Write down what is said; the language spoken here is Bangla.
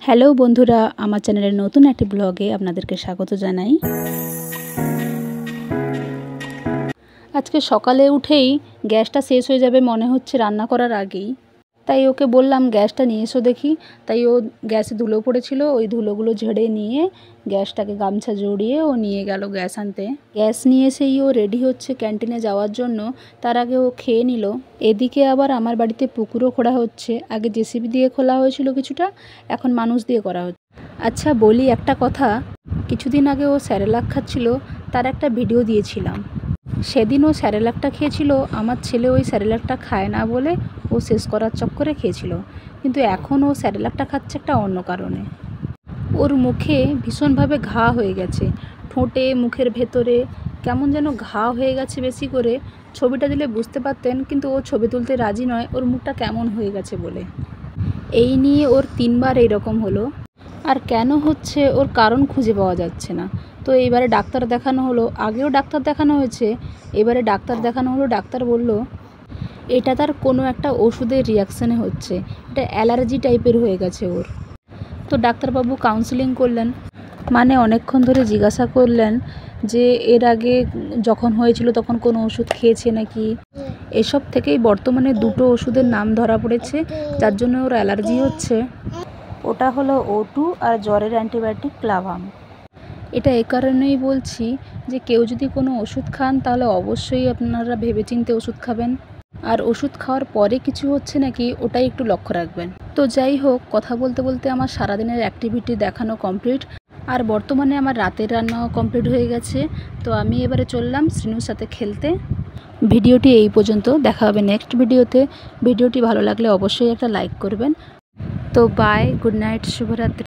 হ্যালো বন্ধুরা, আমার চ্যানেলের নতুন একটি ব্লগে আপনাদেরকে স্বাগত জানাই। আজকে সকালে উঠেই গ্যাসটা শেষ হয়ে যাবে মনে হচ্ছে রান্না করার আগেই, তাই ওকে বললাম গ্যাসটা নিয়ে এসো দেখি। তাই ও গ্যাসে ধুলো পড়েছিল, ওই ধুলোগুলো ঝেড়ে নিয়ে গ্যাসটাকে গামছা জড়িয়ে ও নিয়ে গেল গ্যাস আনতে। গ্যাস নিয়ে এসেই ও রেডি হচ্ছে ক্যান্টিনে যাওয়ার জন্য। তার আগে ও খেয়ে নিল। এদিকে আবার আমার বাড়িতে পুকুরও খোঁড়া হচ্ছে। আগে জেসিবি দিয়ে খোলা হয়েছিল কিছুটা, এখন মানুষ দিয়ে করা হচ্ছে। আচ্ছা বলি একটা কথা, কিছুদিন আগে ও স্যারেলাক খাচ্ছিল, তার একটা ভিডিও দিয়েছিলাম। সেদিন ও স্যারেলাকটা খেয়েছিল, আমার ছেলে ওই স্যারেলাকটা খায় না বলে ও শেষ করার চক্করে খেয়েছিল। কিন্তু এখন ও স্যারেলাকটা খাচ্ছে একটা অন্য কারণে। ওর মুখে ভীষণভাবে ঘা হয়ে গেছে, ঠোঁটে মুখের ভেতরে কেমন যেন ঘা হয়ে গেছে বেশি করে। ছবিটা দিলে বুঝতে পারতেন, কিন্তু ও ছবি তুলতে রাজি নয় ওর মুখটা কেমন হয়ে গেছে বলে। এই নিয়ে ওর 3বার এইরকম হলো, আর কেন হচ্ছে ওর কারণ খুঁজে পাওয়া যাচ্ছে না। তো এইবারে ডাক্তার দেখানো হলো, আগেও ডাক্তার দেখানো হয়েছে, এবারে ডাক্তার দেখানো হলো। ডাক্তার বলল এটা তার কোনো একটা ওষুধের রিয়াকশানে হচ্ছে, এটা অ্যালার্জি টাইপের হয়ে গেছে ওর। তো ডাক্তারবাবু কাউন্সেলিং করলেন, মানে অনেকক্ষণ ধরে জিজ্ঞাসা করলেন যে এর আগে যখন হয়েছিল তখন কোনো ওষুধ খেয়েছে নাকি। এসব থেকেই বর্তমানে 2টো ওষুধের নাম ধরা পড়েছে যার জন্য ওর অ্যালার্জি হচ্ছে। ওটা হলো O2 আর জ্বরের অ্যান্টিবায়োটিক ক্লাভাম। এটা এ কারণেই বলছি যে কেউ যদি কোনো ওষুধ খান তাহলে অবশ্যই আপনারা ভেবেচিন্তে ওষুধ খাবেন, আর ওষুধ খাওয়ার পরে কিছু হচ্ছে নাকি ওটাই একটু লক্ষ্য রাখবেন। তো যাই হোক, কথা বলতে বলতে আমার সারাদিনের অ্যাক্টিভিটি দেখানো কমপ্লিট, আর বর্তমানে আমার রাতের রান্নাও কমপ্লিট হয়ে গেছে। তো আমি এবারে চললাম শ্রীনুর সাথে খেলতে। ভিডিওটি এই পর্যন্ত, দেখা হবে নেক্সট ভিডিওতে। ভিডিওটি ভালো লাগলে অবশ্যই একটা লাইক করবেন। তো বাই, গুড নাইট, শুভরাত্রি।